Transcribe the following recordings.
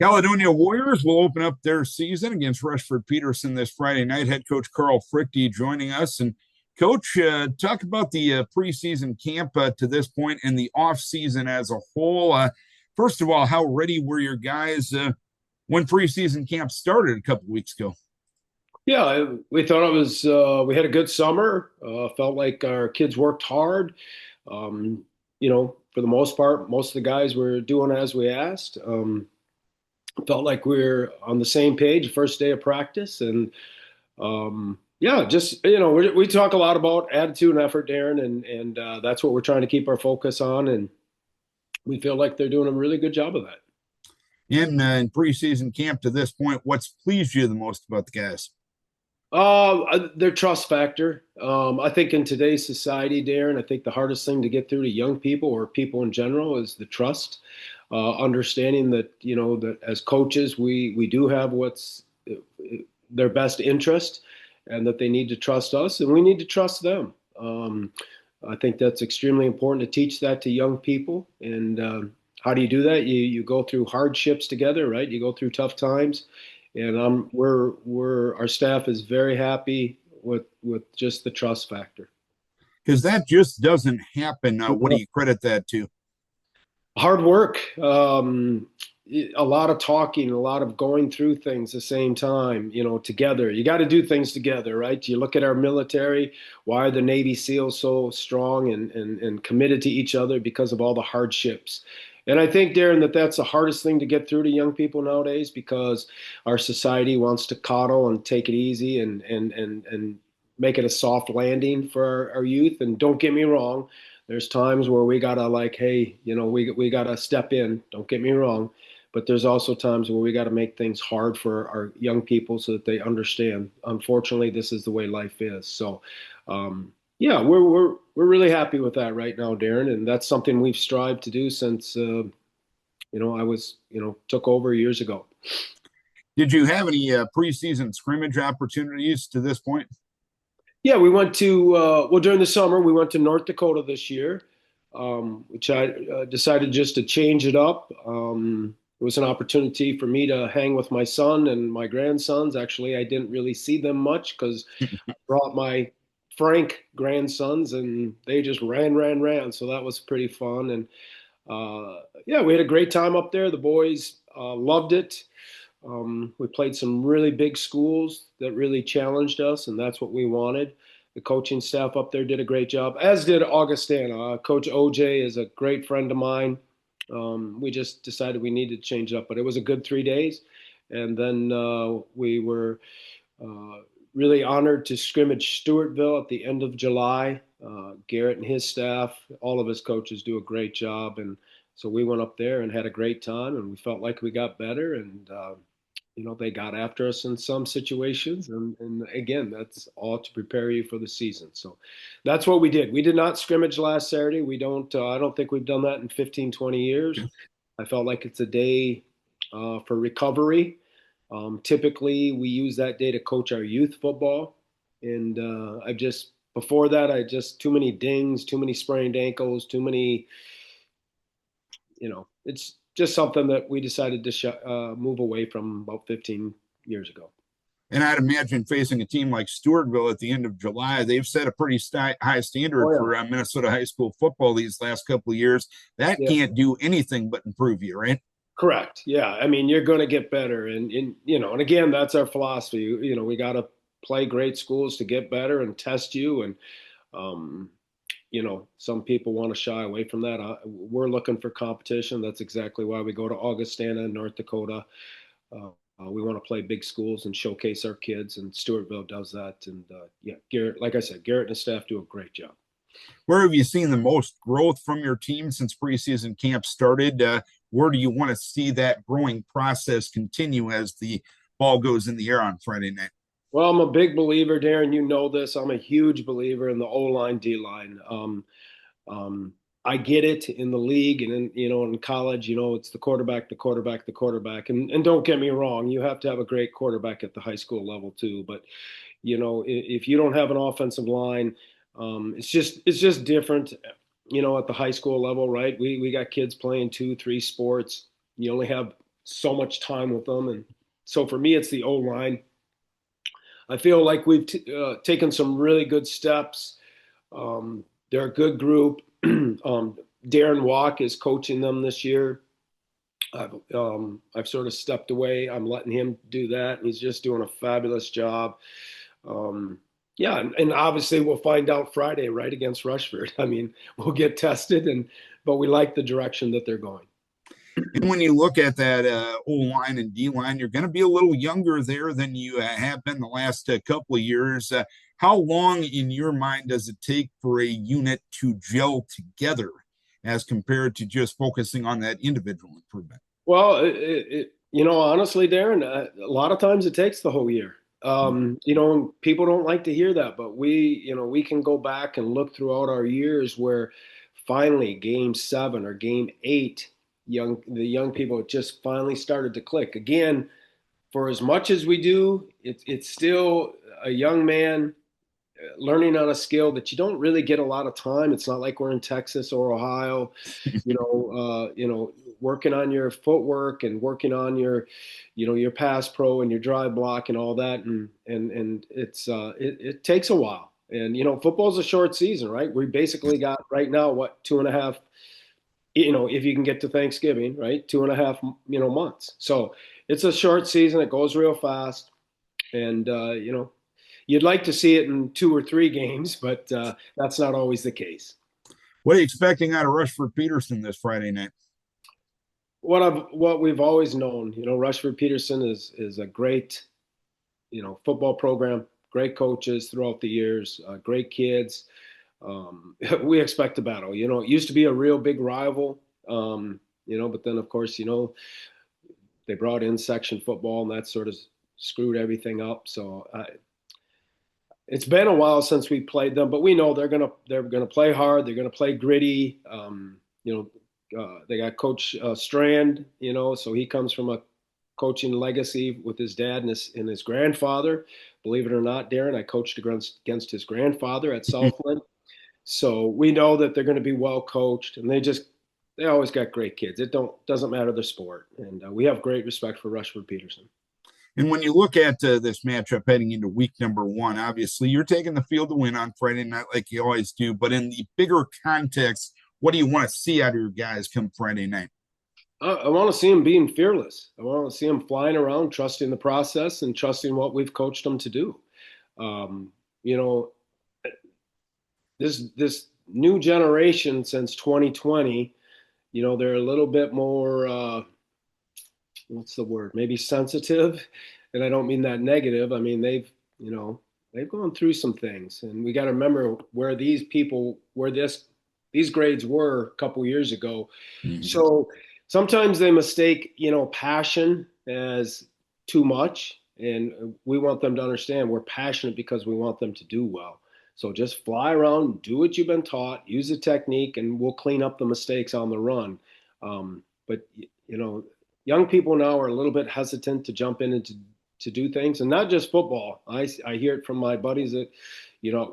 Caledonia Warriors will open up their season against Rushford Peterson this Friday night. Head coach Carl Fruechte joining us. And coach, talk about the preseason camp to this point and the off season as a whole. First of all, how ready were your guys when preseason camp started a couple weeks ago? Yeah, we thought it was, we had a good summer. Felt like our kids worked hard. Um, for the most part, most of the guys were doing as we asked. Felt like we were on the same page first day of practice. And yeah, just, we talk a lot about attitude and effort, Darren, and that's what we're trying to keep our focus on. And we feel like they're doing a really good job of that. In preseason camp to this point, what's pleased you the most about the guys? Their trust factor. I think in today's society, Darren, I think the hardest thing to get through to young people or people in general is the trust. Understanding that, that as coaches, we do have what's their best interest and that they need to trust us and we need to trust them. I think that's extremely important to teach that to young people. And how do you do that? You go through hardships together, right? You go through tough times and we're our staff is very happy with just the trust factor. Because that just doesn't happen. What do you credit that to? Hard work, a lot of talking, a lot of going through things the same time, together. You got to do things together, right? You look at our military, why are the Navy SEALs so strong and committed to each other because of all the hardships. And I think, Darren, that's the hardest thing to get through to young people nowadays because our society wants to coddle and take it easy and make it a soft landing for our youth. And don't get me wrong, there's times where we gotta like, hey, we gotta step in. Don't get me wrong, but there's also times where we gotta make things hard for our young people so that they understand. Unfortunately, this is the way life is. So, yeah, we're really happy with that right now, Darren, and that's something we've strived to do since I was took over years ago. Did you have any preseason scrimmage opportunities to this point? Yeah, we went to well during the summer we went to North Dakota this year, which I decided just to change it up. It was an opportunity for me to hang with my son and my grandsons. Actually, I didn't really see them much because I brought my Frank grandsons and they just ran. So that was pretty fun. And yeah, we had a great time up there. The boys loved it. We played some really big schools that really challenged us, and that's what we wanted. The coaching staff up there did a great job, as did Augustana. Coach OJ is a great friend of mine. We just decided we needed to change it up, but it was a good 3 days. And then we were really honored to scrimmage Stewartville at the end of July. Garrett and his staff, all of his coaches do a great job. And so we went up there and had a great time, and we felt like we got better. And they got after us in some situations. And again, that's all to prepare you for the season. So that's what we did. We did not scrimmage last Saturday. We don't, I don't think we've done that in 15, 20 years. I felt like it's a day for recovery. Typically, we use that day to coach our youth football. And before that, I just, too many dings, too many sprained ankles, too many, it's just something that we decided to move away from about 15 years ago. And I'd imagine facing a team like Stewartville at the end of July, they've set a pretty high standard Oh, yeah. for Minnesota high school football these last couple of years. That Yeah. can't do anything but improve you, right? Correct. Yeah. I mean, you're going to get better. And again, that's our philosophy. We got to play great schools to get better and test you. And, um, some people want to shy away from that. We're looking for competition. That's exactly why we go to Augustana, North Dakota. We want to play big schools and showcase our kids, and Stewartville does that. And yeah, Garrett, like I said, Garrett and his staff do a great job. Where have you seen the most growth from your team since preseason camp started? Where do you want to see that growing process continue as the ball goes in the air on Friday night? Well, I'm a big believer, Darren. You know this. I'm a huge believer in the O line, D line. Um, I get it in the league and in college. It's the quarterback, the quarterback, the quarterback. And don't get me wrong, you have to have a great quarterback at the high school level too. But if you don't have an offensive line, it's just different. At the high school level, right? We got kids playing two, three sports. You only have so much time with them. And so for me, it's the O line. I feel like we've taken some really good steps. They're a good group. Darren Walk is coaching them this year. I've sort of stepped away. I'm letting him do that, and he's just doing a fabulous job. Um, yeah, and obviously we'll find out Friday, right, against Rushford. I mean, we'll get tested, but we like the direction that they're going. And when you look at that O line and D line, you're going to be a little younger there than you have been the last couple of years. How long, in your mind, does it take for a unit to gel together as compared to just focusing on that individual improvement? Well, honestly, Darren, a lot of times it takes the whole year. People don't like to hear that, but we can go back and look throughout our years where finally game 7 or game 8, the young people just finally started to click. Again, for as much as we do, it's still a young man learning on a skill that you don't really get a lot of time. It's not like we're in Texas or Ohio, working on your footwork and working on your pass pro and your drive block and all that. And it takes a while. And, football's a short season, right? We basically got right now, 2.5, if you can get to Thanksgiving, right? 2.5, months. So it's a short season. It goes real fast. And, you'd like to see it in 2 or 3 games, but that's not always the case. What are you expecting out of Rushford Peterson this Friday night? What we've always known, Rushford Peterson is a great, football program, great coaches throughout the years, great kids. We expect a battle. It used to be a real big rival, but then of course, they brought in section football and that sort of screwed everything up. So it's been a while since we played them, but we know they're gonna play hard. They're gonna play gritty. They got Coach Strand, so he comes from a coaching legacy with his dad and his grandfather. Believe it or not, Darren, I coached against his grandfather at Southland. So we know that they're going to be well coached, and they always got great kids. Doesn't matter the sport, and we have great respect for Rushford Peterson. And when you look at this matchup heading into week number 1, obviously you're taking the field to win on Friday night like you always do. But in the bigger context, what do you want to see out of your guys come Friday night? I want to see them being fearless. I want to see them flying around, trusting the process and trusting what we've coached them to do. This new generation since 2020, they're a little bit more what's the word? Maybe sensitive. And I don't mean that negative. I mean, they've gone through some things, and we got to remember where these grades were a couple years ago. Mm-hmm. So sometimes they mistake, passion as too much. And we want them to understand we're passionate because we want them to do well. So just fly around, do what you've been taught, use the technique, and we'll clean up the mistakes on the run. But young people now are a little bit hesitant to jump in and to do things, and not just football. I hear it from my buddies at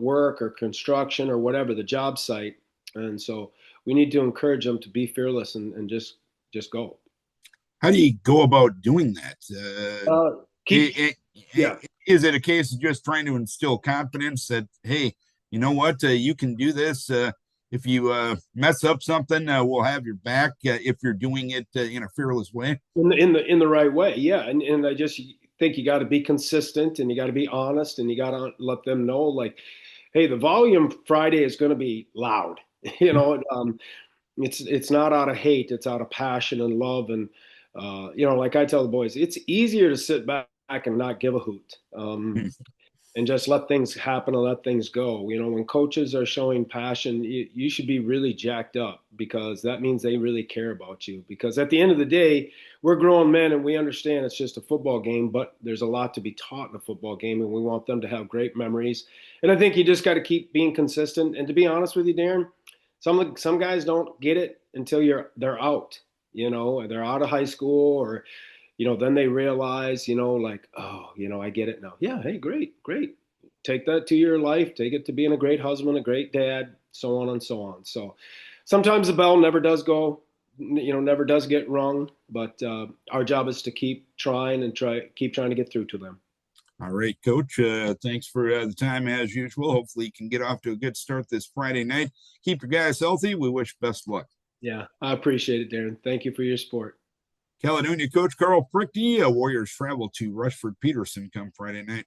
work or construction or whatever, the job site. And so we need to encourage them to be fearless and just go. How do you go about doing that? Is it a case of just trying to instill confidence that, hey, you know what, you can do this? If you mess up something, we'll have your back. If you're doing it in a fearless way, in the right way, yeah. And I just think you got to be consistent, and you got to be honest, and you got to let them know, like, hey, the volume Friday is going to be loud. It's not out of hate; it's out of passion and love. And like I tell the boys, it's easier to sit back and not give a hoot. And just let things happen and let things go. When coaches are showing passion, you should be really jacked up, because that means they really care about you. Because at the end of the day, we're grown men and we understand it's just a football game, but there's a lot to be taught in a football game, and we want them to have great memories. And I think you just got to keep being consistent. And to be honest with you, Darren, some guys don't get it until they're out, they're out of high school, or then they realize, like, oh, I get it now. Yeah. Hey, great. Take that to your life. Take it to being a great husband, a great dad, so on and so on. So sometimes the bell never does go, never does get rung, but our job is to keep trying and keep trying to get through to them. All right, Coach. Thanks for the time as usual. Hopefully, you can get off to a good start this Friday night. Keep your guys healthy. We wish best luck. Yeah, I appreciate it, Darren. Thank you for your support. Caledonia coach Carl Fruechte. Warriors travel to Rushford Peterson come Friday night.